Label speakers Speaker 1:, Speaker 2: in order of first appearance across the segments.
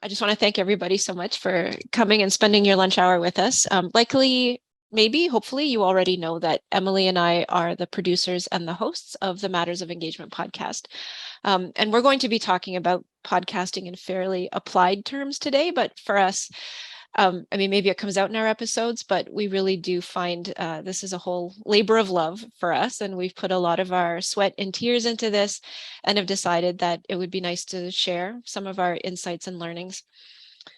Speaker 1: I just want to thank everybody so much for coming and spending your lunch hour with us. Likely, maybe, hopefully, you already know that Emily and I are the producers and the hosts of the Matters of Engagement podcast. And we're going to be talking about podcasting in fairly applied terms today, but for us, I mean, maybe it comes out in our episodes, but we really do find this is a whole labor of love for us. And we've put a lot of our sweat and tears into this and have decided that it would be nice to share some of our insights and learnings.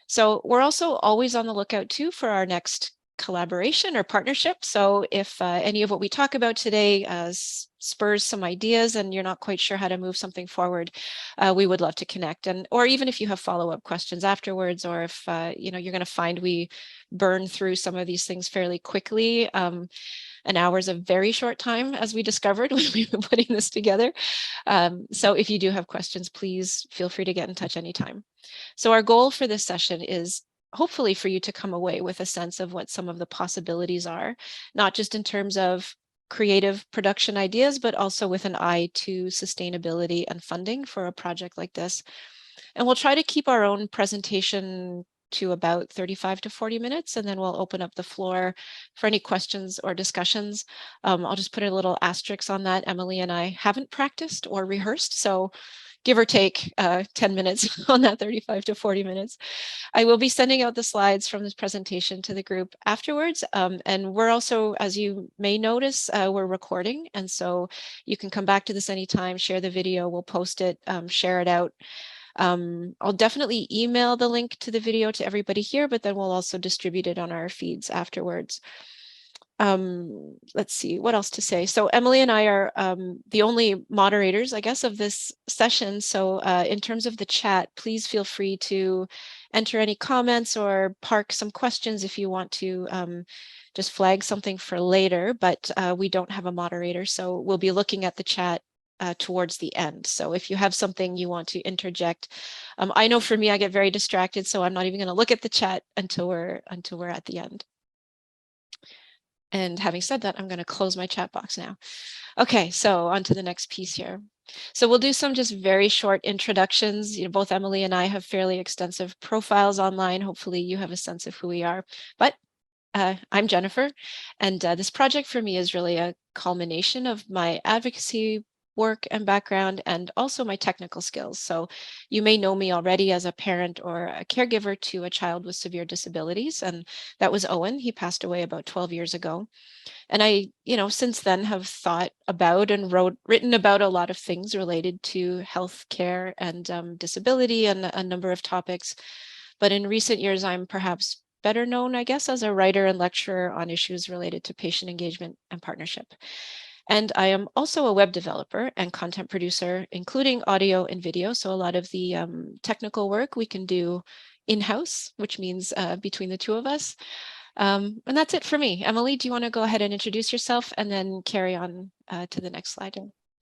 Speaker 1: So we're also always on the lookout too for our next collaboration or partnership. So if any of what we talk about today spurs some ideas and you're not quite sure how to move something forward, we would love to connect. And or even if you have follow-up questions afterwards, or if you're going to find we burn through some of these things fairly quickly. An hour is a very short time, as we discovered when we were putting this together. So if you do have questions, please feel free to get in touch anytime. So our goal for this session is hopefully for you to come away with a sense of what some of the possibilities are, not just in terms of creative production ideas, but also with an eye to sustainability and funding for a project like this. And we'll try to keep our own presentation to about 35 to 40 minutes, and then we'll open up the floor for any questions or discussions. I'll just put a little asterisk on that. Emily and I haven't practiced or rehearsed, so give or take 10 minutes on that 35 to 40 minutes. I will be sending out the slides from this presentation to the group afterwards. And we're also, as you may notice, we're recording. And so you can come back to this anytime, share the video, we'll post it, share it out. I'll definitely email the link to the video to everybody here, but then we'll also distribute it on our feeds afterwards. Let's see what else to say. So Emily and I are the only moderators, I guess, of this session. So in terms of the chat, please feel free to enter any comments or park some questions if you want to just flag something for later, but we don't have a moderator. So we'll be looking at the chat towards the end. So if you have something you want to interject, I know for me, I get very distracted, so I'm not even going to look at the chat until we're at the end. And having said that, I'm going to close my chat box now. Okay, so on to the next piece here. So we'll do some just very short introductions. Both Emily and I have fairly extensive profiles online. Hopefully you have a sense of who we are. But I'm Jennifer, and this project for me is really a culmination of my advocacy work and background, and also my technical skills. So you may know me already as a parent or a caregiver to a child with severe disabilities, and that was Owen. He passed away about 12 years ago. And I, since then have thought about and written about a lot of things related to healthcare and disability and a number of topics. But in recent years, I'm perhaps better known, I guess, as a writer and lecturer on issues related to patient engagement and partnership. And I am also a web developer and content producer, including audio and video. So a lot of the technical work we can do in-house, which means between the two of us. And that's it for me. Emily, do you want to go ahead and introduce yourself and then carry on to the next slide?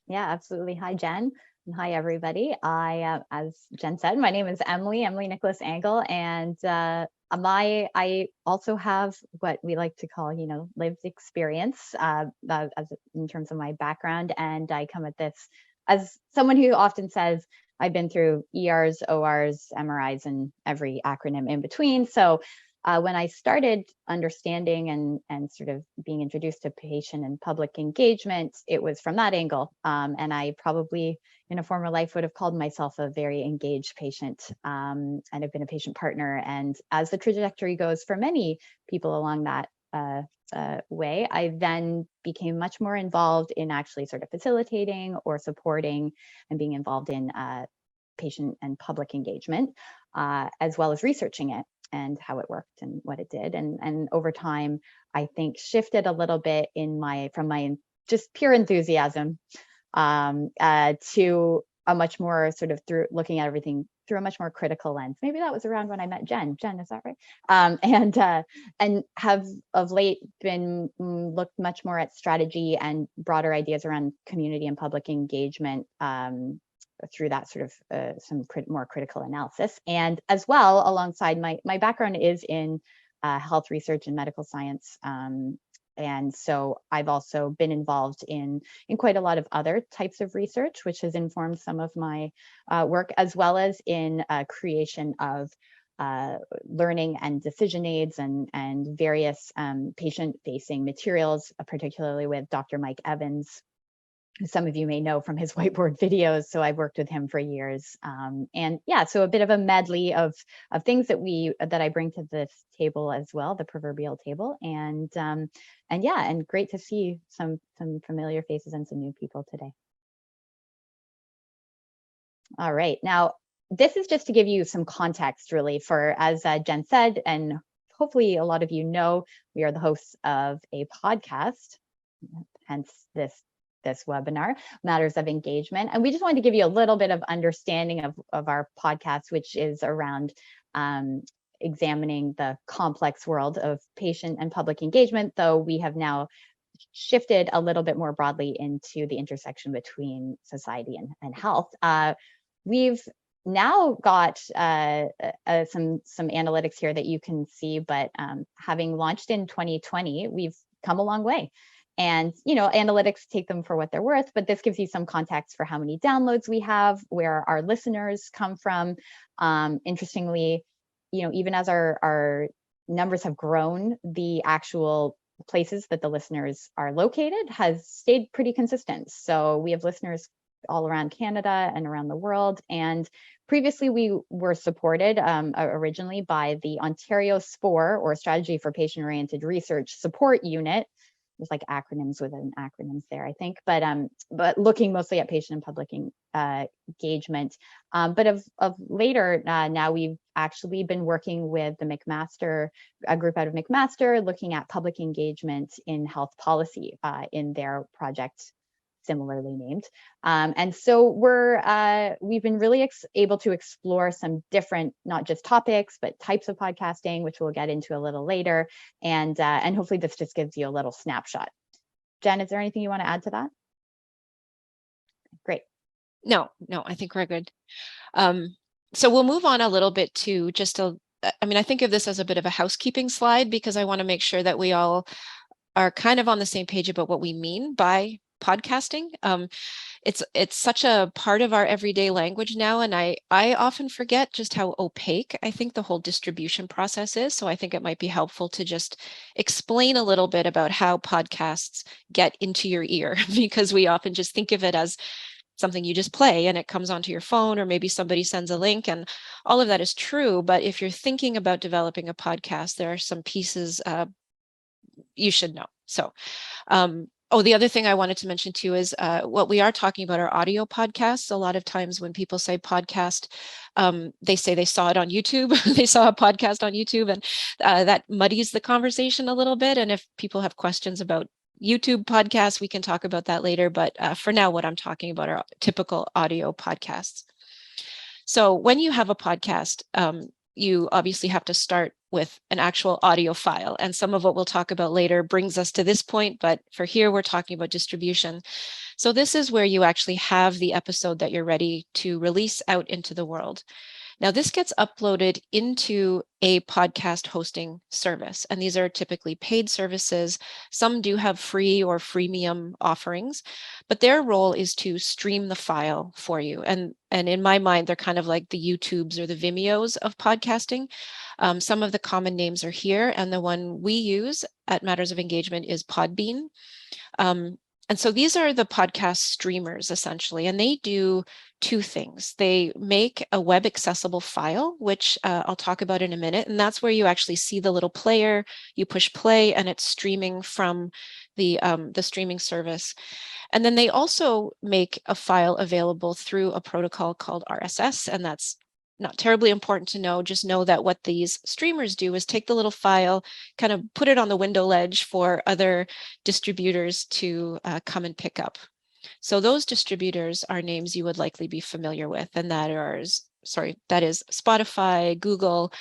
Speaker 2: Yeah, absolutely. Hi, Jen. And hi, everybody. As Jen said, my name is Emily Nicholas Angle, and I also have what we like to call, lived experience as in terms of my background. And I come at this as someone who often says, I've been through ERs, ORs, MRIs, and every acronym in between. So when I started understanding and sort of being introduced to patient and public engagement, it was from that angle. And I probably in a former life would have called myself a very engaged patient, and I've been a patient partner. And as the trajectory goes for many people along that way, I then became much more involved in actually sort of facilitating or supporting and being involved in patient and public engagement, as well as researching it and how it worked and what it did. And over time, I think shifted a little bit from my just pure enthusiasm to a much more sort of through looking at everything through a much more critical lens. Maybe that was around when I met Jen. Jen, is that right? And have of late been looked much more at strategy and broader ideas around community and public engagement through that sort of some more critical analysis. And as well, alongside my background is in health research and medical science And so I've also been involved in quite a lot of other types of research, which has informed some of my work, as well as in creation of learning and decision aids and various patient-facing materials, particularly with Dr. Mike Evans, who some of you may know from his whiteboard videos. So I've worked with him for years. And yeah, so a bit of a medley of things that I bring to this table as well, the proverbial table. And yeah, and great to see some familiar faces and some new people today. All right, now this is just to give you some context really for, as Jen said, and hopefully a lot of you know, we are the hosts of a podcast, hence this webinar, Matters of Engagement. And we just wanted to give you a little bit of understanding of our podcast, which is around examining the complex world of patient and public engagement, though we have now shifted a little bit more broadly into the intersection between society and health. We've now got some analytics here that you can see, but having launched in 2020, we've come a long way. And, you know, analytics, take them for what they're worth, but this gives you some context for how many downloads we have, where our listeners come from. Interestingly, you know, even as our numbers have grown, the actual places that the listeners are located has stayed pretty consistent. So we have listeners all around Canada and around the world. And previously we were supported originally by the Ontario SPORE, or Strategy for Patient-Oriented Research Support Unit. There's like acronyms within acronyms there, I think, but looking mostly at patient and public engagement. But of later, now we've actually been working with the McMaster, a group out of McMaster, looking at public engagement in health policy in their project, similarly named. And so we've been really able to explore some different, not just topics, but types of podcasting, which we'll get into a little later. And hopefully this just gives you a little snapshot. Jen, is there anything you want to add to that? Great.
Speaker 1: No, I think we're good. So we'll move on a little bit to just I think of this as a bit of a housekeeping slide, because I want to make sure that we all are kind of on the same page about what we mean by podcasting. It's such a part of our everyday language now, and I often forget just how opaque I think the whole distribution process is. So I think it might be helpful to just explain a little bit about how podcasts get into your ear, because we often just think of it as something you just play and it comes onto your phone, or maybe somebody sends a link, and all of that is true. But if you're thinking about developing a podcast, there are some pieces you should know. So the other thing I wanted to mention too is what we are talking about are audio podcasts. A lot of times when people say podcast, they say they saw it on YouTube. They saw a podcast on YouTube, and that muddies the conversation a little bit. And if people have questions about YouTube podcasts, we can talk about that later. But for now, what I'm talking about are typical audio podcasts. So when you have a podcast, you obviously have to start with an actual audio file. And some of what we'll talk about later brings us to this point, but for here, we're talking about distribution. So this is where you actually have the episode that you're ready to release out into the world. Now, this gets uploaded into a podcast hosting service, and these are typically paid services. Some do have free or freemium offerings, but their role is to stream the file for you. And in my mind, they're kind of like the YouTubes or the Vimeos of podcasting. Some of the common names are here, and the one we use at Matters of Engagement is Podbean. And so these are the podcast streamers essentially, and they do two things. They make a web accessible file, which I'll talk about in a minute. And that's where you actually see the little player, you push play, and it's streaming from the streaming service. And then they also make a file available through a protocol called RSS, and that's not terribly important to know. Just know that what these streamers do is take the little file, kind of put it on the window ledge for other distributors to come and pick up. So those distributors are names you would likely be familiar with, and that is Spotify, Google,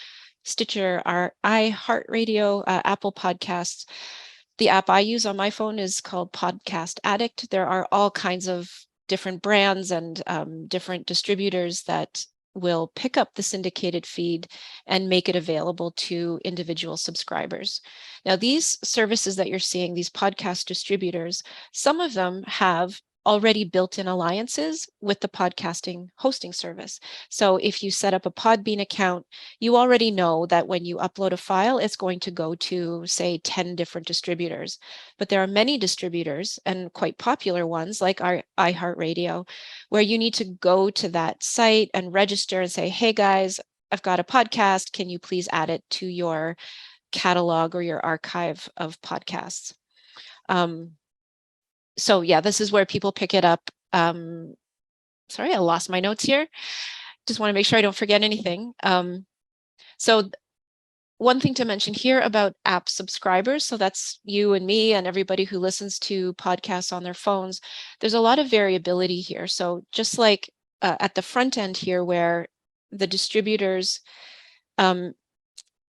Speaker 1: Stitcher, our iHeartRadio, Apple Podcasts. The app I use on my phone is called Podcast Addict. There are all kinds of different brands and different distributors that will pick up the syndicated feed and make it available to individual subscribers. Now, these services that you're seeing, these podcast distributors, some of them have already built-in alliances with the podcasting hosting service. So if you set up a Podbean account, you already know that when you upload a file, it's going to go to, say, 10 different distributors. But there are many distributors, and quite popular ones like our iHeartRadio, where you need to go to that site and register and say, hey guys, I've got a podcast. Can you please add it to your catalog or your archive of podcasts? So yeah, this is where people pick it up. Sorry, I lost my notes here. Just want to make sure I don't forget anything. So one thing to mention here about app subscribers, so that's you and me and everybody who listens to podcasts on their phones, there's a lot of variability here. So just like at the front end here, where the distributors,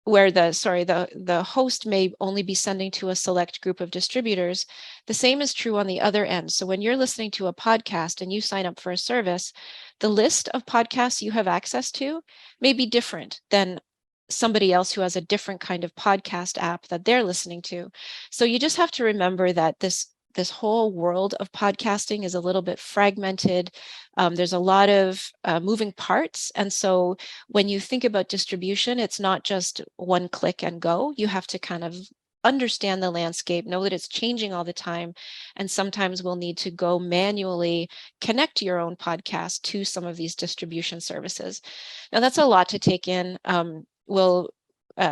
Speaker 1: where the host may only be sending to a select group of distributors, the same is true on the other end. So when you're listening to a podcast and you sign up for a service, the list of podcasts you have access to may be different than somebody else who has a different kind of podcast app that they're listening to. So you just have to remember that this whole world of podcasting is a little bit fragmented. There's a lot of moving parts. And so when you think about distribution, it's not just one click and go. You have to kind of understand the landscape, know that it's changing all the time. And sometimes we'll need to go manually connect your own podcast to some of these distribution services. Now, that's a lot to take in.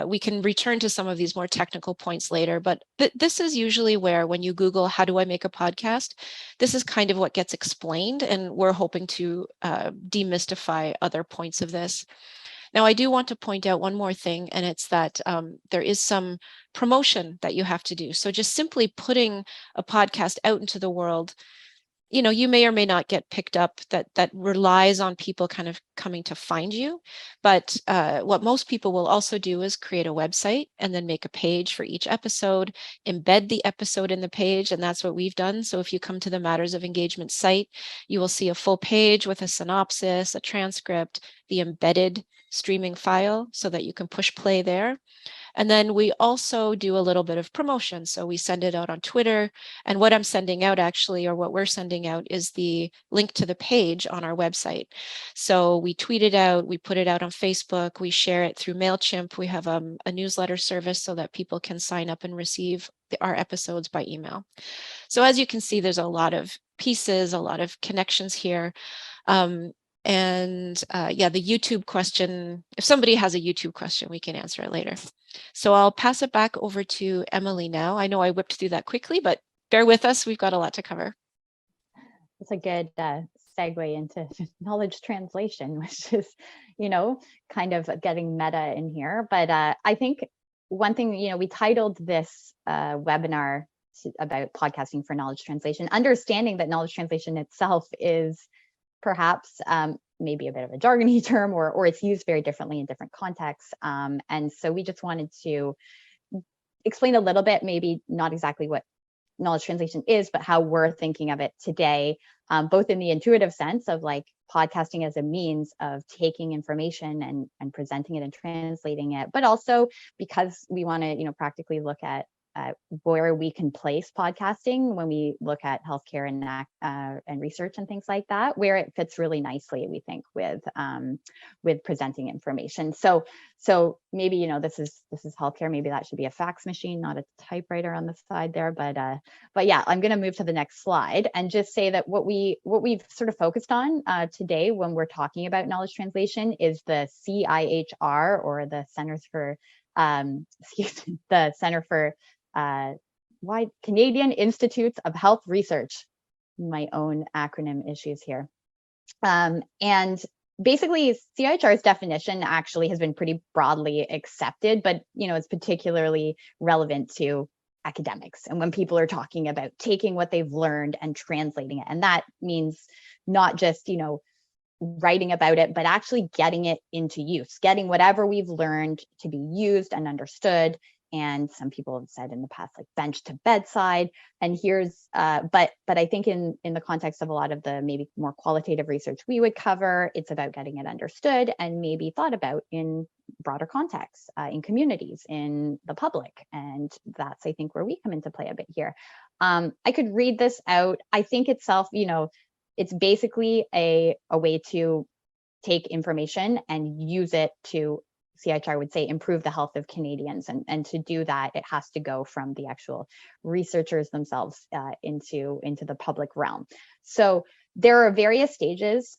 Speaker 1: We can return to some of these more technical points later, but this is usually where, when you Google, how do I make a podcast? This is kind of what gets explained, and we're hoping to demystify other points of this. Now, I do want to point out one more thing, and it's that there is some promotion that you have to do. So just simply putting a podcast out into the world, you may or may not get picked up. That relies on people kind of coming to find you. But what most people will also do is create a website and then make a page for each episode, embed the episode in the page, and that's what we've done. So if you come to the Matters of Engagement site, you will see a full page with a synopsis, a transcript, the embedded streaming file so that you can push play there. And then we also do a little bit of promotion. So we send it out on Twitter. And what I'm sending out actually, or what we're sending out, is the link to the page on our website. So we tweet it out, we put it out on Facebook, we share it through MailChimp. We have a newsletter service so that people can sign up and receive our episodes by email. So as you can see, there's a lot of pieces, a lot of connections here. Yeah, the YouTube question, if somebody has a YouTube question, we can answer it later. So I'll pass it back over to Emily now. I know I whipped through that quickly, but bear with us. We've got a lot to cover.
Speaker 2: It's a good segue into knowledge translation, which is, kind of getting meta in here. But I think one thing, we titled this webinar about podcasting for knowledge translation, understanding that knowledge translation itself is perhaps maybe a bit of a jargony term, or it's used very differently in different contexts. And so we just wanted to explain a little bit, maybe not exactly what knowledge translation is, but how we're thinking of it today, both in the intuitive sense of like podcasting as a means of taking information and presenting it and translating it, but also because we want to, practically look at where we can place podcasting when we look at healthcare and research and things like that, where it fits really nicely, we think, with presenting information. So maybe this is healthcare. Maybe that should be a fax machine, not a typewriter on the side there. But yeah, I'm going to move to the next slide and just say that what we've sort of focused on today when we're talking about knowledge translation is the CIHR, or the Centers for the Center for Canadian Institutes of Health Research, my own acronym issues here. And basically CIHR's definition actually has been pretty broadly accepted, but it's particularly relevant to academics and when people are talking about taking what they've learned and translating it. And that means not just, writing about it, but actually getting it into use, getting whatever we've learned to be used and understood and some people have said in the past, like bench to bedside. And here's, but I think in the context of a lot of the maybe more qualitative research we would cover, it's about getting it understood and maybe thought about in broader contexts, in communities, in the public. And that's, I think, where we come into play a bit here. I could read this out. I think itself, it's basically a way to take information and use it to, CIHR would say, improve the health of Canadians. And to do that, it has to go from the actual researchers themselves into the public realm. So there are various stages,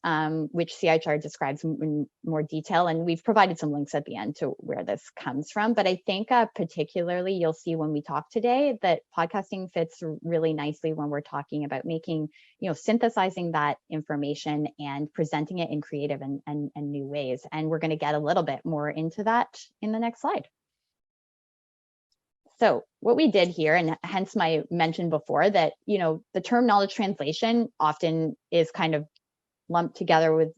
Speaker 2: which CIHR describes in more detail, and we've provided some links at the end to where this comes from. But I think particularly you'll see when we talk today that podcasting fits really nicely when we're talking about making, synthesizing that information and presenting it in creative and new ways. And we're going to get a little bit more into that in the next slide. So what we did here, and hence my mention before that, the term knowledge translation often is kind of lumped together with,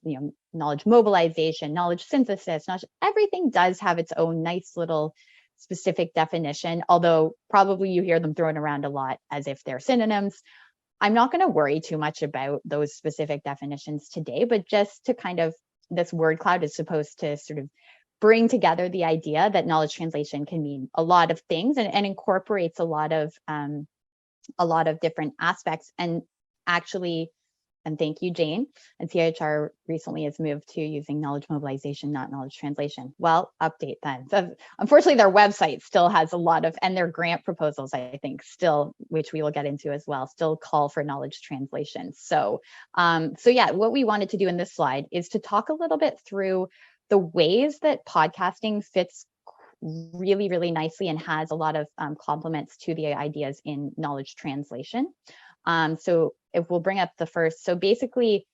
Speaker 2: knowledge mobilization, knowledge synthesis. Everything does have its own nice little specific definition, although probably you hear them thrown around a lot as if they're synonyms. I'm not going to worry too much about those specific definitions today, but just to kind of, this word cloud is supposed to sort of bring together the idea that knowledge translation can mean a lot of things and incorporates a lot of different aspects. And actually, and thank you, Jane, and CIHR recently has moved to using knowledge mobilization, not knowledge translation. Well, update then. So unfortunately, their website still has a lot of, and their grant proposals, I think, still, which we will get into as well, still call for knowledge translation. So yeah, what we wanted to do in this slide is to talk a little bit through the ways that podcasting fits really, really nicely and has a lot of complements to the ideas in knowledge translation. So if we'll bring up the first, so basically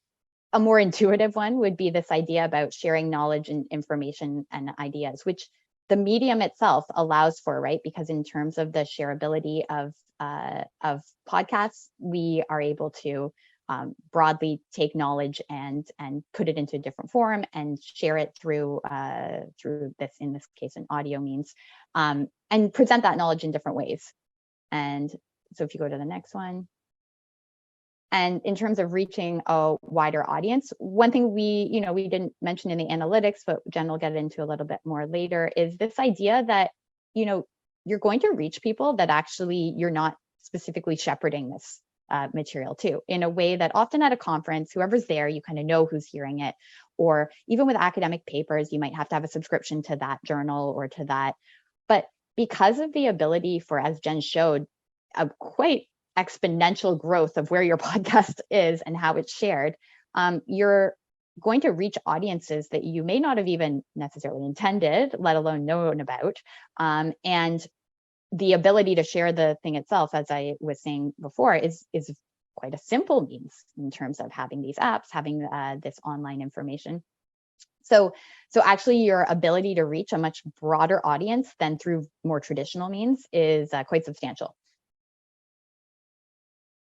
Speaker 2: a more intuitive one would be this idea about sharing knowledge and information and ideas, which the medium itself allows for, right? Because in terms of the shareability of podcasts, we are able to broadly take knowledge and put it into a different form and share it through this, in this case, an audio means, and present that knowledge in different ways. And so if you go to the next one. And in terms of reaching a wider audience, one thing we didn't mention in the analytics, but Jen will get into a little bit more later, is this idea that, you're going to reach people that actually you're not specifically shepherding this material to, in a way that often at a conference, whoever's there, you kind of know who's hearing it. Or even with academic papers, you might have to have a subscription to that journal or to that. But because of the ability for, as Jen showed, a quite exponential growth of where your podcast is and how it's shared, you're going to reach audiences that you may not have even necessarily intended, let alone known about. And the ability to share the thing itself, as I was saying before, is quite a simple means in terms of having these apps, having this online information. So actually your ability to reach a much broader audience than through more traditional means is quite substantial.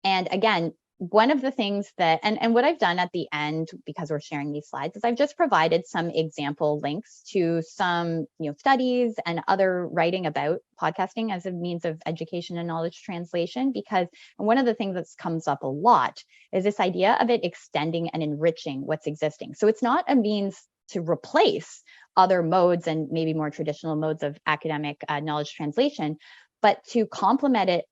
Speaker 2: And again, one of the things that, and what I've done at the end, because we're sharing these slides, is I've just provided some example links to some studies and other writing about podcasting as a means of education and knowledge translation, because one of the things that comes up a lot is this idea of it extending and enriching what's existing. So it's not a means to replace other modes and maybe more traditional modes of academic knowledge translation, but to complement it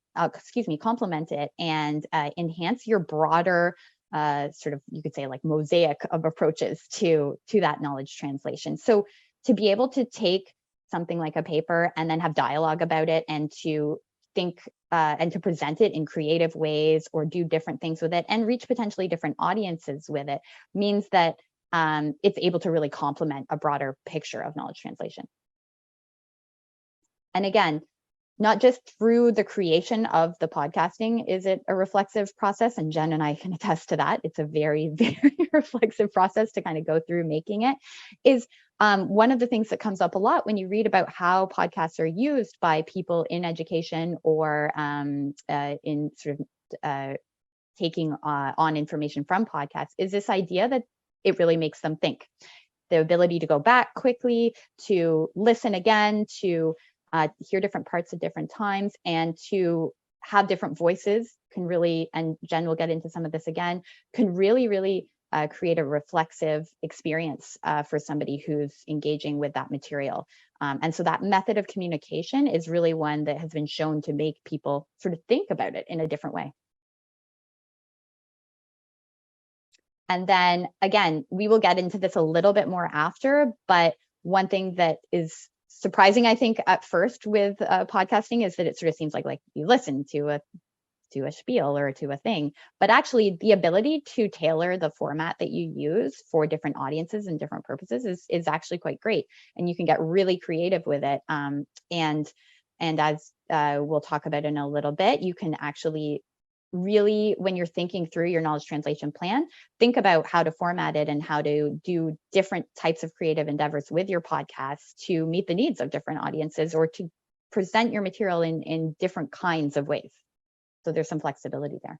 Speaker 2: and enhance your broader sort of, you could say, like mosaic of approaches to that knowledge translation. So to be able to take something like a paper and then have dialogue about it, and to think and to present it in creative ways or do different things with it and reach potentially different audiences with it, means that it's able to really complement a broader picture of knowledge translation. And again, not just through the creation of the podcasting is it a reflexive process, and Jen and I can attest to that. It's a very, very reflexive process to kind of go through making it. Is one of the things that comes up a lot when you read about how podcasts are used by people in education or in sort of taking on information from podcasts, is this idea that it really makes them think. The ability to go back quickly, to listen again, to hear different parts at different times, and to have different voices can really, and Jen will get into some of this again, can really, really create a reflexive experience for somebody who's engaging with that material. And so that method of communication is really one that has been shown to make people sort of think about it in a different way. And then again, we will get into this a little bit more after, but one thing that is surprising, I think, at first with podcasting is that it sort of seems like you listen to a spiel or to a thing, but actually the ability to tailor the format that you use for different audiences and different purposes is actually quite great, and you can get really creative with it. And as we'll talk about in a little bit, you can actually really, when you're thinking through your knowledge translation plan, think about how to format it and how to do different types of creative endeavors with your podcast to meet the needs of different audiences, or to present your material in different kinds of ways. So there's some flexibility there.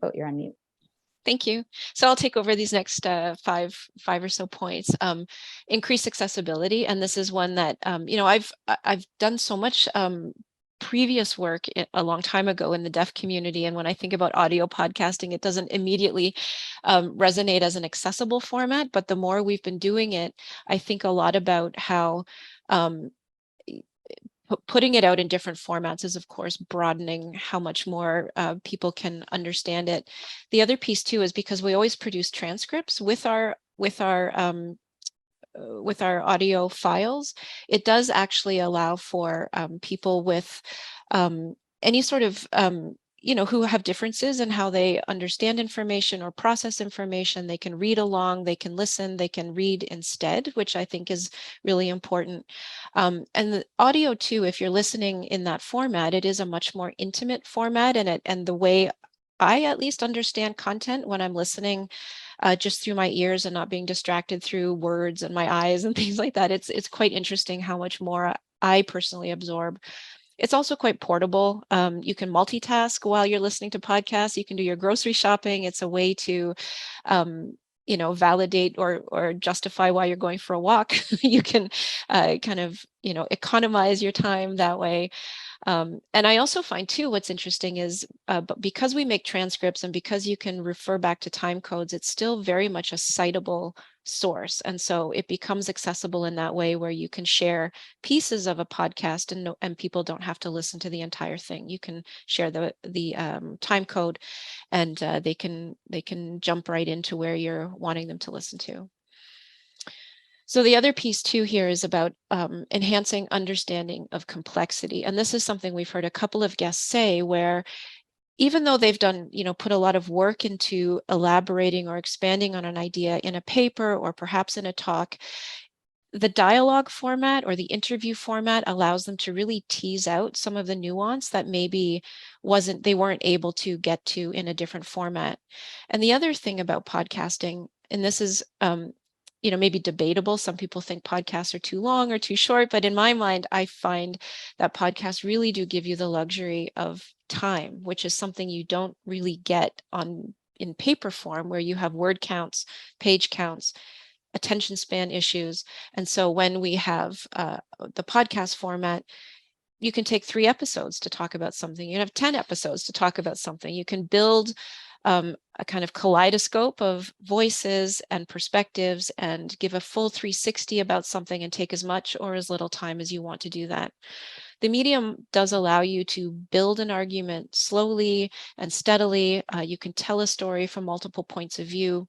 Speaker 2: Oh, you're on mute.
Speaker 1: Thank you. So I'll take over these next five or so points. Increase accessibility, and this is one that I've done so much previous work a long time ago in the deaf community, and when I think about audio podcasting, it doesn't immediately resonate as an accessible format. But the more we've been doing it, I think a lot about how putting it out in different formats is, of course, broadening how much more people can understand it. The other piece too is because we always produce transcripts with our audio files, it does actually allow for people with any sort of who have differences in how they understand information or process information. They can read along, they can listen, they can read instead, which I think is really important. And the audio too, if you're listening in that format, it is a much more intimate format, and the way I at least understand content when I'm listening just through my ears and not being distracted through words and my eyes and things like that, it's quite interesting how much more I personally absorb. It's also quite portable. You can multitask while you're listening to podcasts. You can do your grocery shopping. It's a way to, validate or justify why you're going for a walk. You can kind of, economize your time that way. And I also find too, what's interesting is, but because we make transcripts and because you can refer back to time codes, it's still very much a citable source. And so it becomes accessible in that way, where you can share pieces of a podcast and people don't have to listen to the entire thing. You can share the time code, and they can jump right into where you're wanting them to listen to. So the other piece too here is about enhancing understanding of complexity. And this is something we've heard a couple of guests say, where even though they've done, put a lot of work into elaborating or expanding on an idea in a paper or perhaps in a talk, the dialogue format or the interview format allows them to really tease out some of the nuance that maybe they weren't able to get to in a different format. And the other thing about podcasting, and this is maybe debatable. Some people think podcasts are too long or too short, but in my mind, I find that podcasts really do give you the luxury of time, which is something you don't really get in paper form, where you have word counts, page counts, attention span issues. And so when we have the podcast format, you can take 3 episodes to talk about something. You can have 10 episodes to talk about something. You can build a kind of kaleidoscope of voices and perspectives and give a full 360 about something and take as much or as little time as you want to do that. The medium does allow you to build an argument slowly and steadily. You can tell a story from multiple points of view.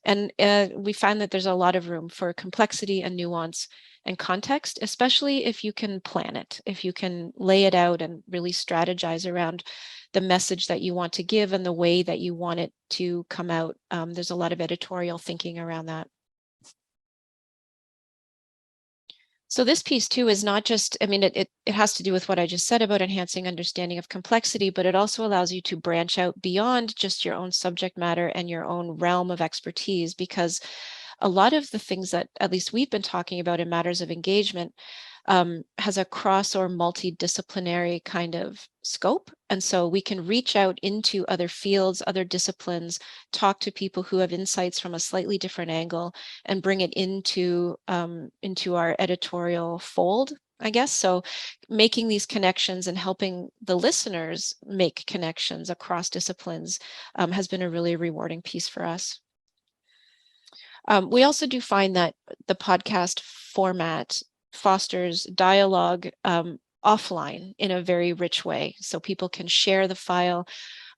Speaker 1: And we find that there's a lot of room for complexity and nuance and context, especially if you can plan it, if you can lay it out and really strategize around the message that you want to give and the way that you want it to come out. There's a lot of editorial thinking around that. So this piece too is not just, it has to do with what I just said about enhancing understanding of complexity, but it also allows you to branch out beyond just your own subject matter and your own realm of expertise, because a lot of the things that at least we've been talking about in matters of engagement has a cross or multidisciplinary kind of scope. And so we can reach out into other fields, other disciplines, talk to people who have insights from a slightly different angle and bring it into our editorial fold, I guess. So making these connections and helping the listeners make connections across disciplines has been a really rewarding piece for us. We also do find that the podcast format fosters dialogue offline in a very rich way. So people can share the file.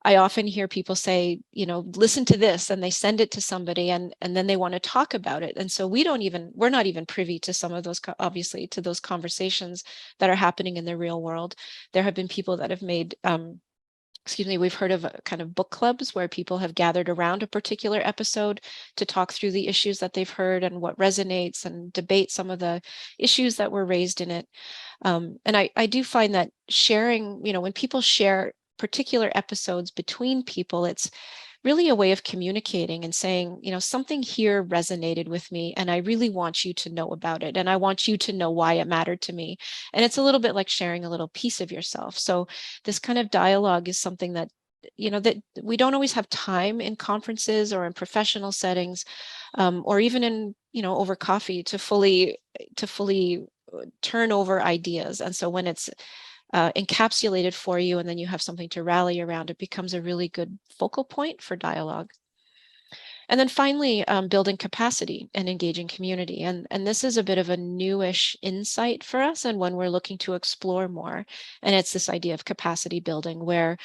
Speaker 1: I often hear people say, listen to this, and they send it to somebody and then they want to talk about it. And so we're not even privy to some of those, obviously, to those conversations that are happening in the real world. There have been people that have made we've heard of kind of book clubs where people have gathered around a particular episode to talk through the issues that they've heard and what resonates and debate some of the issues that were raised in it. And I do find that sharing, when people share particular episodes between people, it's really a way of communicating and saying, something here resonated with me and I really want you to know about it. And I want you to know why it mattered to me. And it's a little bit like sharing a little piece of yourself. So this kind of dialogue is something that, that we don't always have time in conferences or in professional settings, or even in, over coffee to fully turn over ideas. And so when it's encapsulated for you and then you have something to rally around, it becomes a really good focal point for dialogue. And then finally, building capacity and engaging community. And this is a bit of a newish insight for us and one we're looking to explore more. And it's this idea of capacity building where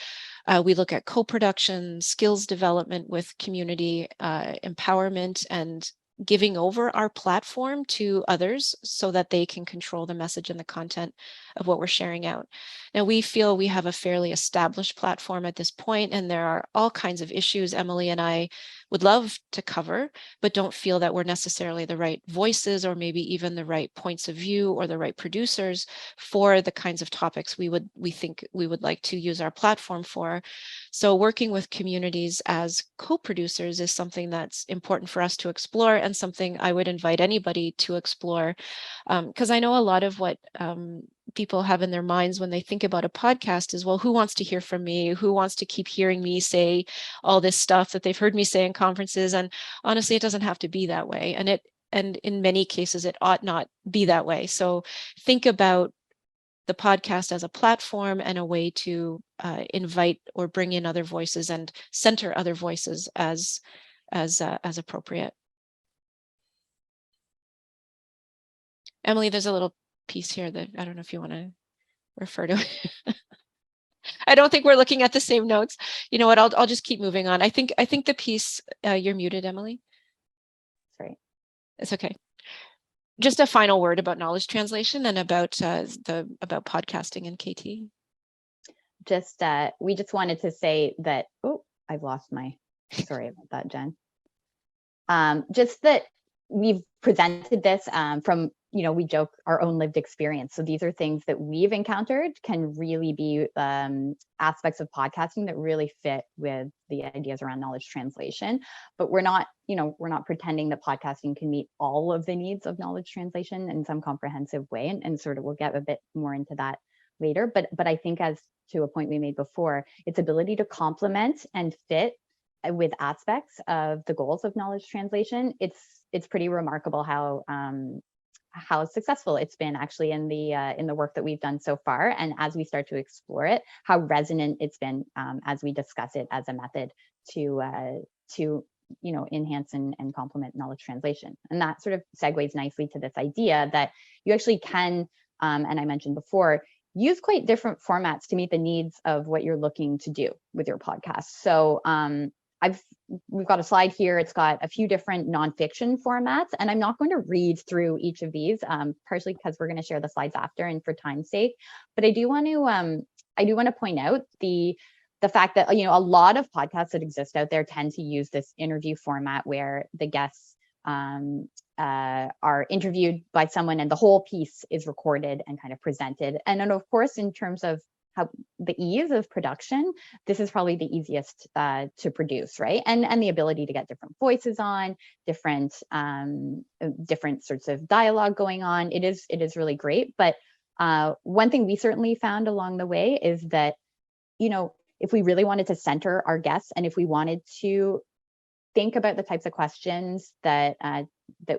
Speaker 1: we look at co-production, skills development with community empowerment, and giving over our platform to others so that they can control the message and the content of what we're sharing out. Now, we feel we have a fairly established platform at this point, and there are all kinds of issues Emily and I would love to cover, but don't feel that we're necessarily the right voices or maybe even the right points of view or the right producers for the kinds of topics we think we would like to use our platform for. So working with communities as co-producers is something that's important for us to explore and something I would invite anybody to explore, because I know a lot of what people have in their minds when they think about a podcast is, well, who wants to hear from me? Who wants to keep hearing me say all this stuff that they've heard me say in conferences? And honestly, it doesn't have to be that way. And in many cases, it ought not be that way. So think about the podcast as a platform and a way to invite or bring in other voices and center other voices as appropriate. Emily, there's a little piece here that I don't know if you want to refer to. I don't think we're looking at the same notes. You know what? I'll just keep moving on. I think the piece. You're muted, Emily.
Speaker 2: Sorry.
Speaker 1: It's okay. Just a final word about knowledge translation and about podcasting and KT.
Speaker 2: We just wanted to say that. Oh, I've lost my. Sorry about that, Jen. Just that we've presented this from, we joke, our own lived experience. So these are things that we've encountered can really be aspects of podcasting that really fit with the ideas around knowledge translation. But we're not pretending that podcasting can meet all of the needs of knowledge translation in some comprehensive way. And sort of we'll get a bit more into that later. But I think, as to a point we made before, its ability to complement and fit with aspects of the goals of knowledge translation, it's pretty remarkable how successful it's been actually in the work that we've done so far, and as we start to explore it, how resonant it's been as we discuss it as a method to enhance and complement knowledge translation. And that sort of segues nicely to this idea that you actually can, and I mentioned before, use quite different formats to meet the needs of what you're looking to do with your podcast. So we've got a slide here. It's got a few different nonfiction formats, and I'm not going to read through each of these, partially because we're going to share the slides after and for time's sake. But I do want to point out the fact that a lot of podcasts that exist out there tend to use this interview format where the guests are interviewed by someone and the whole piece is recorded and kind of presented. And then, of course, in terms of how the ease of production, this is probably the easiest to produce, right? And the ability to get different voices on, different sorts of dialogue going on. It is really great. But one thing we certainly found along the way is that, if we really wanted to center our guests, and if we wanted to think about the types of questions that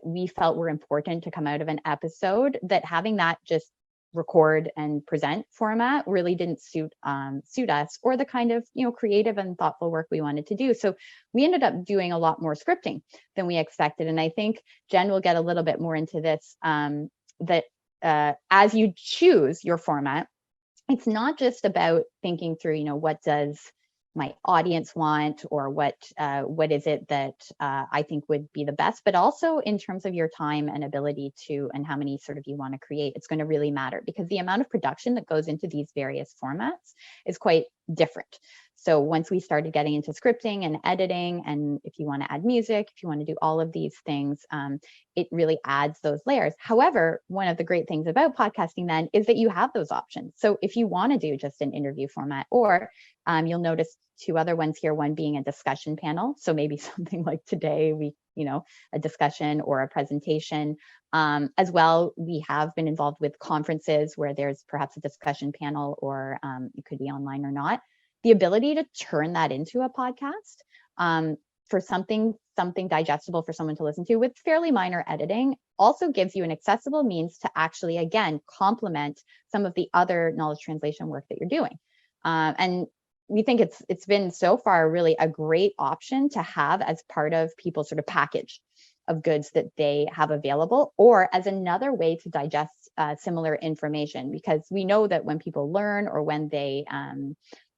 Speaker 2: we felt were important to come out of an episode, that having that just record and present format really didn't suit us, or the kind of creative and thoughtful work we wanted to do. So we ended up doing a lot more scripting than we expected. And I think Jen will get a little bit more into this, that as you choose your format, it's not just about thinking through, what does my audience want, or what is it that I think would be the best, but also in terms of your time and ability to, and how many sort of you want to create. It's going to really matter, because the amount of production that goes into these various formats is quite different. So once we started getting into scripting and editing, and if you want to add music, if you want to do all of these things, it really adds those layers. However, one of the great things about podcasting then is that you have those options. So if you want to do just an interview format, or you'll notice two other ones here, one being a discussion panel. So maybe something like today, a discussion or a presentation. As well, we have been involved with conferences where there's perhaps a discussion panel, or it could be online or not. The ability to turn that into a podcast for something digestible for someone to listen to with fairly minor editing also gives you an accessible means to actually, again, complement some of the other knowledge translation work that you're doing. And we think it's been so far really a great option to have as part of people's sort of package of goods that they have available, or as another way to digest similar information, because we know that when people learn, or when they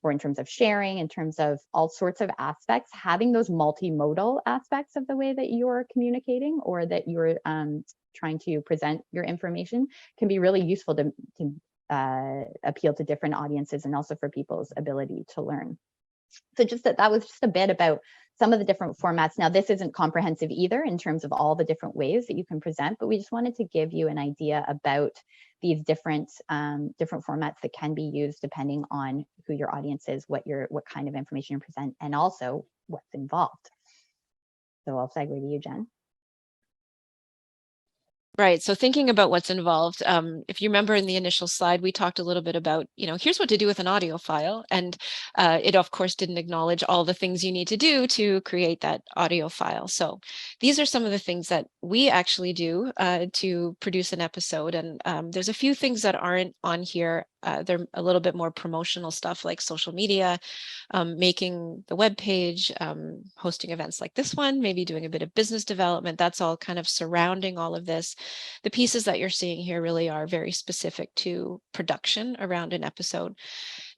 Speaker 2: or in terms of sharing, in terms of all sorts of aspects, having those multimodal aspects of the way that you're communicating, or that you're trying to present your information, can be really useful to appeal to different audiences, and also for people's ability to learn. So just that was just a bit about some of the different formats. Now, this isn't comprehensive either in terms of all the different ways that you can present, but we just wanted to give you an idea about these different formats that can be used depending on who your audience is, what kind of information you present, and also what's involved. So I'll segue to you, Jen.
Speaker 1: Right. So thinking about what's involved, if you remember in the initial slide, we talked a little bit about, here's what to do with an audio file. And it, of course, didn't acknowledge all the things you need to do to create that audio file. So these are some of the things that we actually do to produce an episode. And there's a few things that aren't on here. They're a little bit more promotional stuff, like social media, making the web page, hosting events like this one, maybe doing a bit of business development. That's all kind of surrounding all of this. The pieces that you're seeing here really are very specific to production around an episode.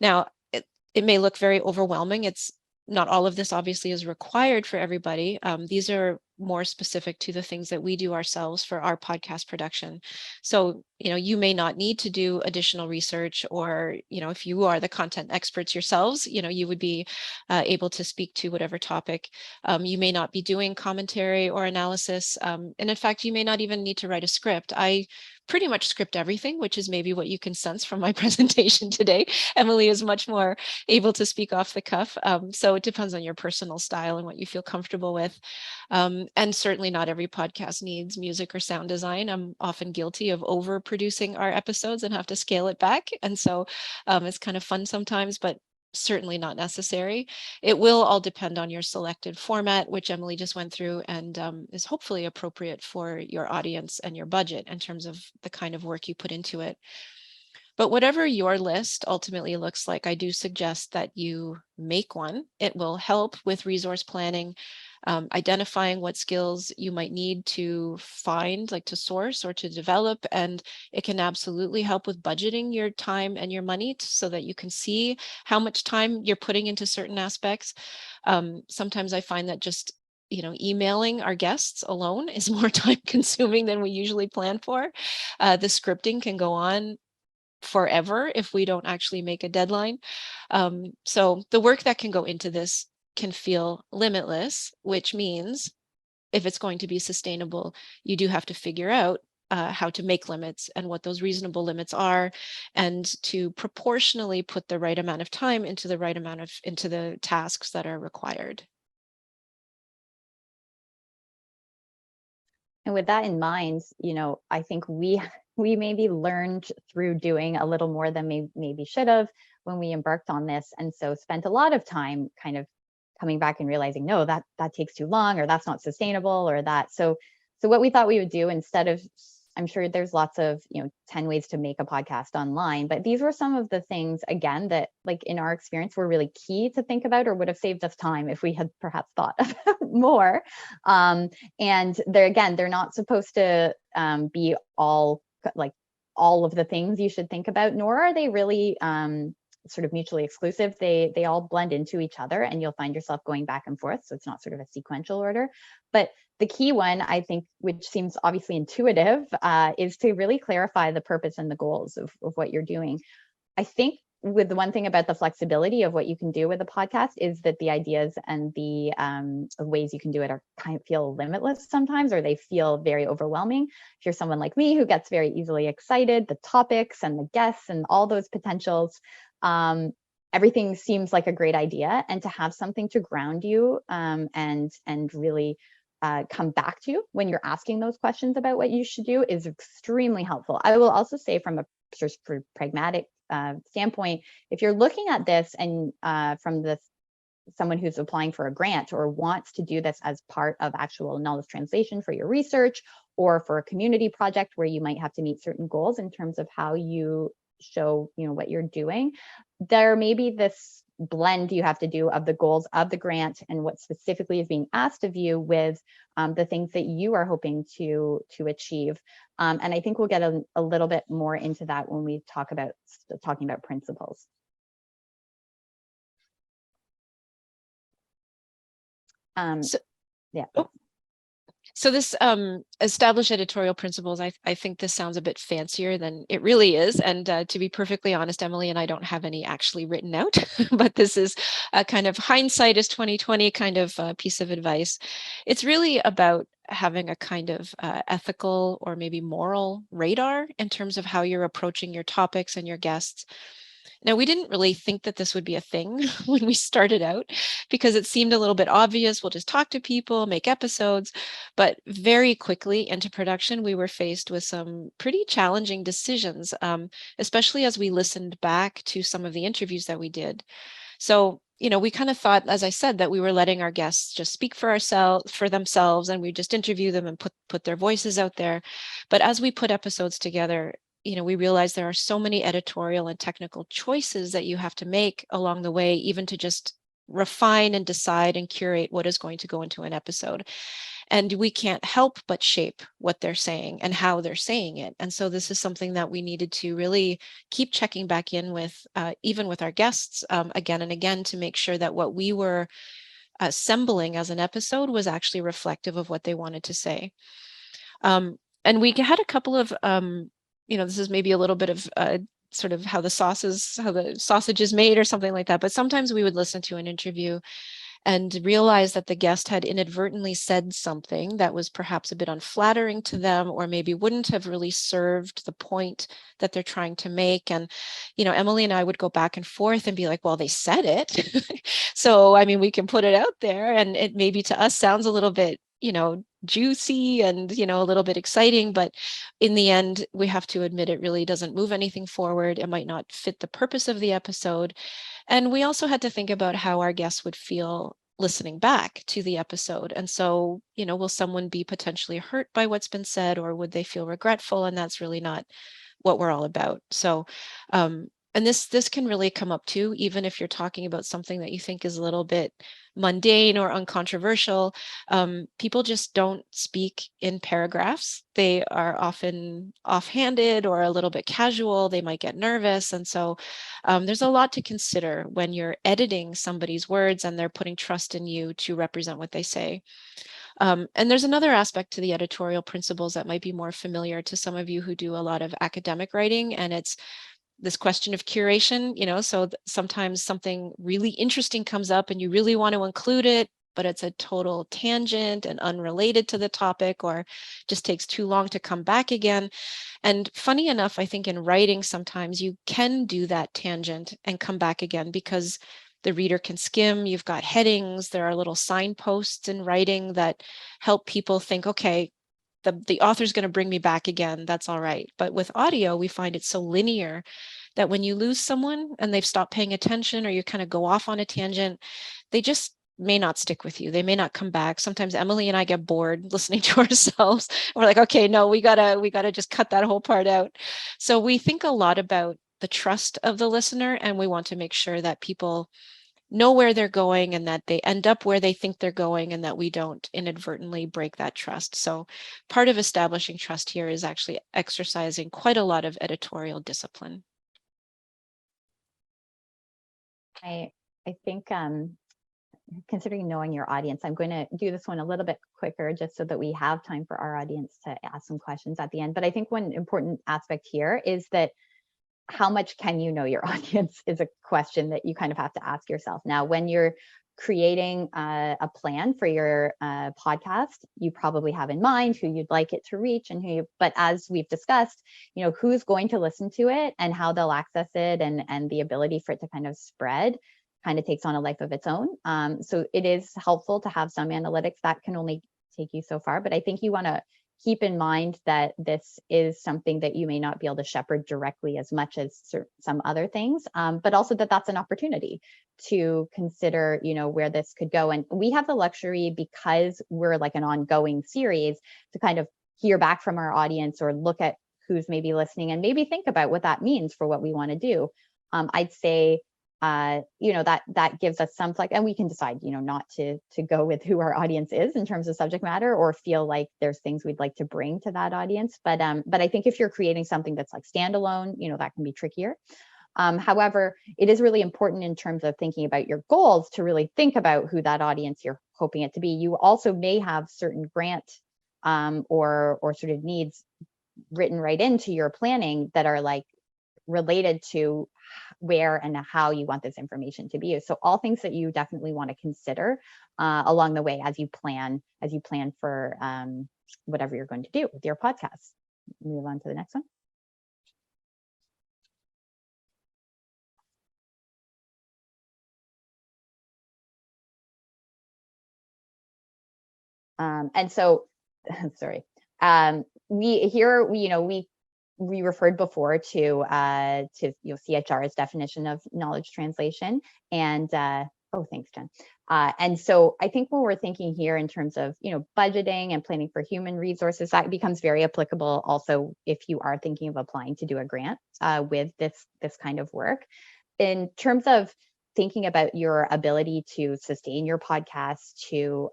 Speaker 1: Now, it may look very overwhelming. It's not all of this obviously is required for everybody. These are more specific to the things that we do ourselves for our podcast production. So, you may not need to do additional research, or, if you are the content experts yourselves, you would be able to speak to whatever topic. You may not be doing commentary or analysis. And in fact, you may not even need to write a script. I pretty much script everything, which is maybe what you can sense from my presentation today. Emily is much more able to speak off the cuff. So it depends on your personal style and what you feel comfortable with. And certainly not every podcast needs music or sound design. I'm often guilty of overproducing our episodes and have to scale it back. And so it's kind of fun sometimes, but certainly not necessary. It will all depend on your selected format, which Emily just went through, and is hopefully appropriate for your audience and your budget in terms of the kind of work you put into it. But whatever your list ultimately looks like, I do suggest that you make one. It will help with resource planning, identifying what skills you might need to find, like to source or to develop. And it can absolutely help with budgeting your time and your money so that you can see how much time you're putting into certain aspects. Sometimes I find that just emailing our guests alone is more time consuming than we usually plan for. The scripting can go on forever if we don't actually make a deadline. So the work that can go into this can feel limitless, which means if it's going to be sustainable, you do have to figure out how to make limits and what those reasonable limits are, and to proportionally put the right amount of time into the tasks that are required.
Speaker 2: And with that in mind, I think we we maybe learned through doing a little more than maybe should have when we embarked on this, and so spent a lot of time kind of coming back and realizing, no, that takes too long, or that's not sustainable, or that. So what we thought we would do, instead of, I'm sure there's lots of 10 ways to make a podcast online, but these were some of the things, again, that, like, in our experience, were really key to think about, or would have saved us time if we had perhaps thought about more. And they're not supposed to be all, like, all of the things you should think about, nor are they really sort of mutually exclusive. They all blend into each other, and you'll find yourself going back and forth. So it's not sort of a sequential order. But the key one, I think, which seems obviously intuitive, is to really clarify the purpose and the goals of what you're doing. I think with the one thing about the flexibility of what you can do with a podcast is that the ideas and the ways you can do it are kind of feel limitless sometimes, or they feel very overwhelming. If you're someone like me who gets very easily excited, the topics and the guests and all those potentials, everything seems like a great idea. And to have something to ground you and really come back to when you're asking those questions about what you should do is extremely helpful. I will also say, from a sort of pragmatic standpoint, if you're looking at this and from someone who's applying for a grant or wants to do this as part of actual knowledge translation for your research, or for a community project where you might have to meet certain goals in terms of how you show what you're doing, there may be this blend you have to do of the goals of the grant and what specifically is being asked of you with the things that you are hoping to achieve. And I think we'll get a little bit more into that when we talking about principles. Yeah.
Speaker 1: So this established editorial principles, I think this sounds a bit fancier than it really is. And to be perfectly honest, Emily and I don't have any actually written out, but this is a kind of hindsight is 2020 kind of piece of advice. It's really about having a kind of ethical or maybe moral radar in terms of how you're approaching your topics and your guests. Now, we didn't really think that this would be a thing when we started out, because it seemed a little bit obvious. We'll just talk to people, make episodes. But very quickly into production, we were faced with some pretty challenging decisions, especially as we listened back to some of the interviews that we did. So, we kind of thought, as I said, that we were letting our guests just speak for themselves, and we just interview them and put their voices out there. But as we put episodes together, we realize there are so many editorial and technical choices that you have to make along the way, even to just refine and decide and curate what is going to go into an episode. And we can't help but shape what they're saying and how they're saying it. And so this is something that we needed to really keep checking back in with, even with our guests, again and again, to make sure that what we were assembling as an episode was actually reflective of what they wanted to say. And we had a couple of this is maybe a little bit of sort of how the sausage is made or something like that. But sometimes we would listen to an interview and realize that the guest had inadvertently said something that was perhaps a bit unflattering to them, or maybe wouldn't have really served the point that they're trying to make. And, Emily and I would go back and forth and be like, well, they said it. So, I mean, we can put it out there, and it maybe to us sounds a little bit, juicy and, a little bit exciting, but in the end, we have to admit it really doesn't move anything forward. It might not fit the purpose of the episode. And we also had to think about how our guests would feel listening back to the episode. And so, will someone be potentially hurt by what's been said, or would they feel regretful? And that's really not what we're all about. So, and this can really come up too, even if you're talking about something that you think is a little bit mundane or uncontroversial. People just don't speak in paragraphs. They are often offhanded or a little bit casual. They might get nervous. And so there's a lot to consider when you're editing somebody's words and they're putting trust in you to represent what they say. And there's another aspect to the editorial principles that might be more familiar to some of you who do a lot of academic writing, and it's this question of curation. So sometimes something really interesting comes up and you really want to include it, but it's a total tangent and unrelated to the topic, or just takes too long to come back again. And funny enough, I think in writing, sometimes you can do that tangent and come back again because the reader can skim. You've got headings. There are little signposts in writing that help people think, okay, the author's going to bring me back again. That's all right. But with audio, we find it so linear that when you lose someone and they've stopped paying attention, or you kind of go off on a tangent, they just may not stick with you. They may not come back. Sometimes Emily and I get bored listening to ourselves. We're like, okay, no, we gotta just cut that whole part out. So we think a lot about the trust of the listener, and we want to make sure that people know where they're going and that they end up where they think they're going, and that we don't inadvertently break that trust. So part of establishing trust here is actually exercising quite a lot of editorial discipline.
Speaker 2: I think considering knowing your audience, I'm going to do this one a little bit quicker just so that we have time for our audience to ask some questions at the end. But I think one important aspect here is that how much can you know your audience is a question that you kind of have to ask yourself. Now, when you're creating a plan for your podcast, you probably have in mind who you'd like it to reach and but as we've discussed, who's going to listen to it and how they'll access it, and the ability for it to kind of spread kind of takes on a life of its own. So it is helpful to have some analytics. That can only take you so far, but I think you want to keep in mind that this is something that you may not be able to shepherd directly as much as some other things, but also that's an opportunity to consider, where this could go. And we have the luxury, because we're like an ongoing series, to kind of hear back from our audience or look at who's maybe listening and maybe think about what that means for what we want to do. I'd say that gives us some flex, and we can decide, not to go with who our audience is in terms of subject matter, or feel like there's things we'd like to bring to that audience. But I think if you're creating something that's like standalone, that can be trickier. However, it is really important in terms of thinking about your goals to really think about who that audience you're hoping it to be. You also may have certain grant or sort of needs written right into your planning that are like related to where and how you want this information to be used. So all things that you definitely want to consider along the way as you plan for whatever you're going to do with your podcast. Move on to the next one. And so, sorry, we referred before to CHR's definition of knowledge translation, and oh, thanks, Jen. And so I think when we're thinking here in terms of budgeting and planning for human resources, that becomes very applicable also if you are thinking of applying to do a grant with this kind of work. In terms of thinking about your ability to sustain your podcast, to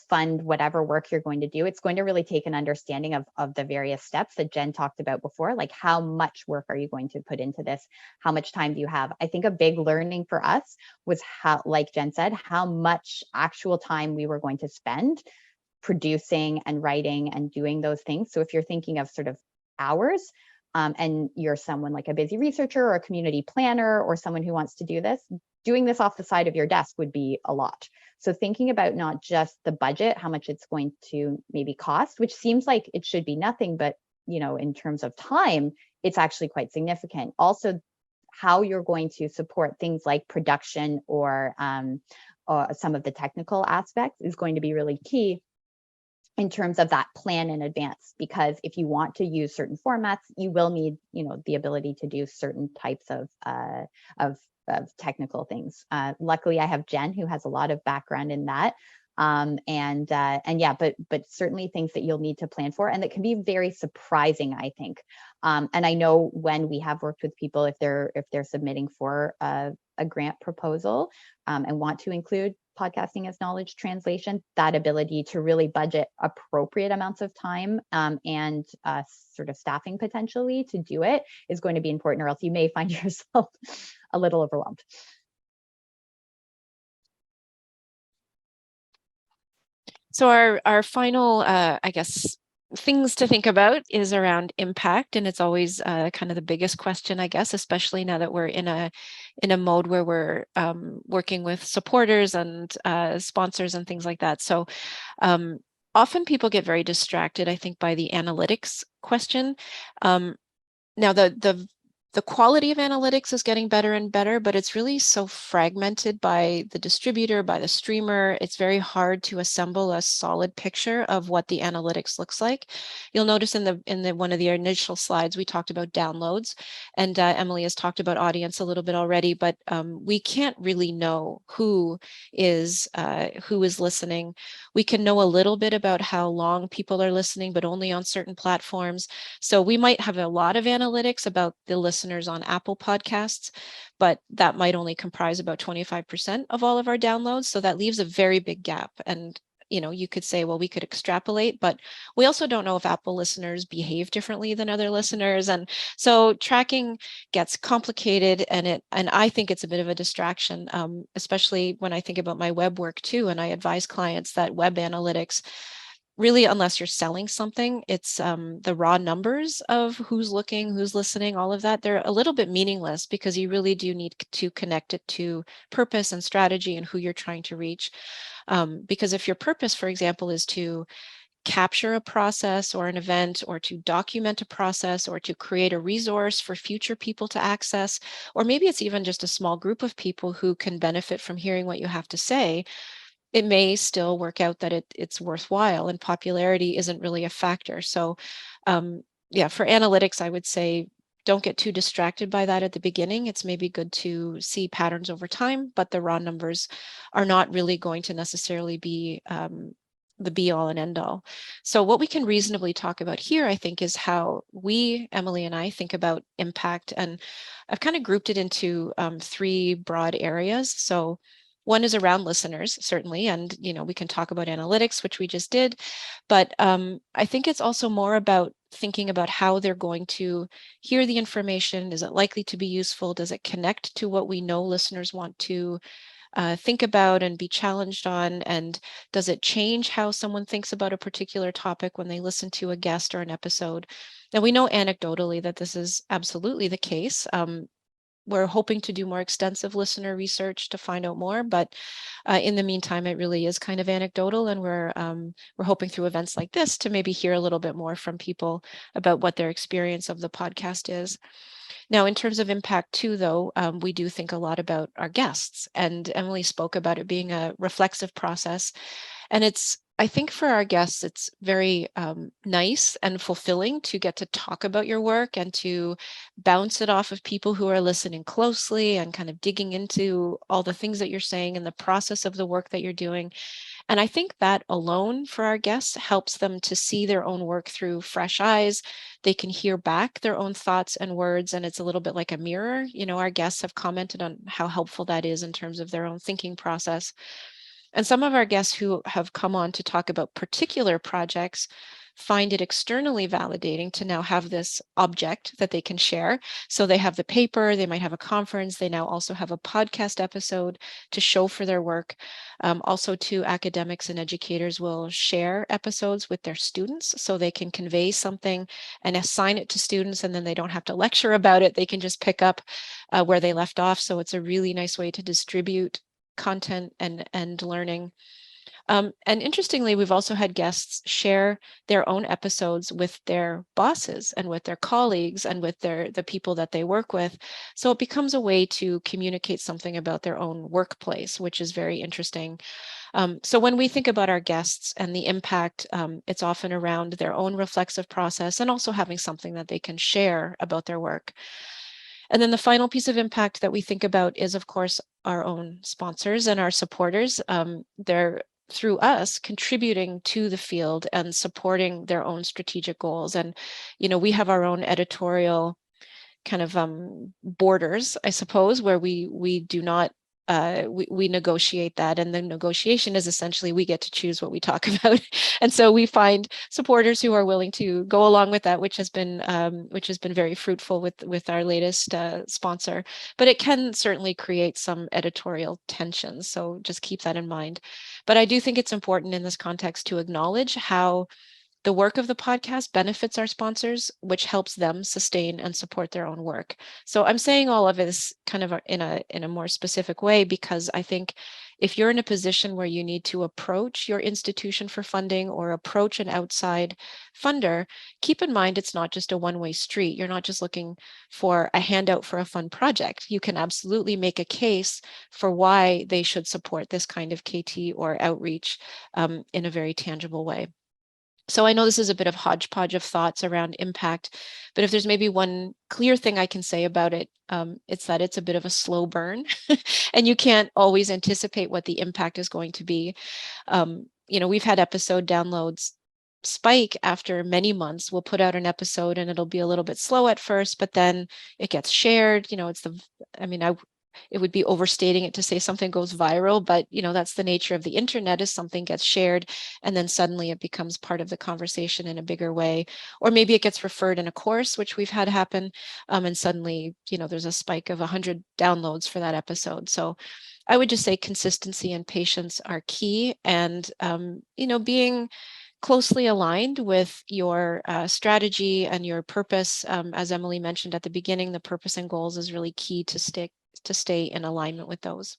Speaker 2: fund whatever work you're going to do, it's going to really take an understanding of the various steps that Jen talked about before, like how much work are you going to put into this? How much time do you have? I think a big learning for us was how, like Jen said, how much actual time we were going to spend producing and writing and doing those things. So if you're thinking of sort of hours, and you're someone like a busy researcher or a community planner or someone who wants to do this, doing this off the side of your desk would be a lot. So thinking about not just the budget, how much it's going to maybe cost, which seems like it should be nothing, but in terms of time, it's actually quite significant. Also, how you're going to support things like production or some of the technical aspects is going to be really key in terms of that plan in advance, because if you want to use certain formats, you will need, the ability to do certain types of technical things. Luckily, I have Jen, who has a lot of background in that. And yeah, but certainly things that you'll need to plan for, and that can be very surprising, I think. And I know when we have worked with people, if they're submitting for a grant proposal and want to include podcasting as knowledge translation, that ability to really budget appropriate amounts of time and sort of staffing potentially to do it is going to be important, or else you may find yourself a little overwhelmed.
Speaker 1: So our final, I guess, things to think about is around impact, and it's always kind of the biggest question, I guess, especially now that we're in a mode where we're working with supporters and sponsors and things like that. So often people get very distracted, I think, by the analytics question. Now the quality of analytics is getting better and better, but it's really so fragmented by the distributor, by the streamer. It's very hard to assemble a solid picture of what the analytics looks like. You'll notice in the one of the initial slides, we talked about downloads, and Emily has talked about audience a little bit already, but we can't really know who is listening. We can know a little bit about how long people are listening, but only on certain platforms. So we might have a lot of analytics about the listeners on Apple Podcasts, but that might only comprise about 25% of all of our downloads. So that leaves a very big gap. And you could say, well, we could extrapolate, but we also don't know if Apple listeners behave differently than other listeners. And so tracking gets complicated, and I think it's a bit of a distraction, especially when I think about my web work too. And I advise clients that web analytics, really, unless you're selling something, it's the raw numbers of who's looking, who's listening, all of that. They're a little bit meaningless because you really do need to connect it to purpose and strategy and who you're trying to reach. Because if your purpose, for example, is to capture a process or an event, or to document a process, or to create a resource for future people to access, or maybe it's even just a small group of people who can benefit from hearing what you have to say, it may still work out that it's worthwhile, and popularity isn't really a factor. So yeah, for analytics, I would say don't get too distracted by that at the beginning. It's maybe good to see patterns over time, but the raw numbers are not really going to necessarily be the be all and end all. So what we can reasonably talk about here, I think, is how we, Emily and I, think about impact. And I've kind of grouped it into three broad areas. So one is around listeners, certainly, and we can talk about analytics, which we just did, but I think it's also more about thinking about how they're going to hear the information. Is it likely to be useful? Does it connect to what we know listeners want to think about and be challenged on? And does it change how someone thinks about a particular topic when they listen to a guest or an episode? Now, we know anecdotally that this is absolutely the case. We're hoping to do more extensive listener research to find out more, but in the meantime, it really is kind of anecdotal, and we're hoping through events like this to maybe hear a little bit more from people about what their experience of the podcast is. Now, in terms of impact too, though, we do think a lot about our guests, and Emily spoke about it being a reflexive process. And I think for our guests, it's very nice and fulfilling to get to talk about your work and to bounce it off of people who are listening closely and kind of digging into all the things that you're saying and the process of the work that you're doing. And I think that alone for our guests helps them to see their own work through fresh eyes. They can hear back their own thoughts and words, and it's a little bit like a mirror. Our guests have commented on how helpful that is in terms of their own thinking process. And some of our guests who have come on to talk about particular projects find it externally validating to now have this object that they can share. So they have the paper, they might have a conference, they now also have a podcast episode to show for their work. Also, too, academics and educators will share episodes with their students so they can convey something and assign it to students, and then they don't have to lecture about it. They can just pick up where they left off. So it's a really nice way to distribute content and learning. And interestingly, we've also had guests share their own episodes with their bosses and with their colleagues and with the people that they work with. So it becomes a way to communicate something about their own workplace, which is very interesting. So when we think about our guests and the impact, it's often around their own reflexive process and also having something that they can share about their work. And then the final piece of impact that we think about is, of course, our own sponsors and our supporters. They're, through us, contributing to the field and supporting their own strategic goals. And, we have our own editorial kind of borders, I suppose, where we do not we negotiate that, and the negotiation is essentially we get to choose what we talk about. And so we find supporters who are willing to go along with that, which has been very fruitful with our latest sponsor. But it can certainly create some editorial tensions, so just keep that in mind. But I do think it's important in this context to acknowledge how the work of the podcast benefits our sponsors, which helps them sustain and support their own work. So I'm saying all of this kind of in a more specific way, because I think if you're in a position where you need to approach your institution for funding or approach an outside funder, keep in mind it's not just a one-way street. You're not just looking for a handout for a fun project. You can absolutely make a case for why they should support this kind of KT or outreach in a very tangible way. So I know this is a bit of hodgepodge of thoughts around impact, but if there's maybe one clear thing I can say about it, it's that it's a bit of a slow burn and you can't always anticipate what the impact is going to be. We've had episode downloads spike after many months. We'll put out an episode and it'll be a little bit slow at first, but then it gets shared. It would be overstating it to say something goes viral, but that's the nature of the internet, is something gets shared and then suddenly it becomes part of the conversation in a bigger way. Or maybe it gets referred in a course, which we've had happen, and suddenly there's a spike of 100 downloads for that episode. So I would just say consistency and patience are key, and being closely aligned with your strategy and your purpose. As Emily mentioned at the beginning, the purpose and goals is really key to stay in alignment with those.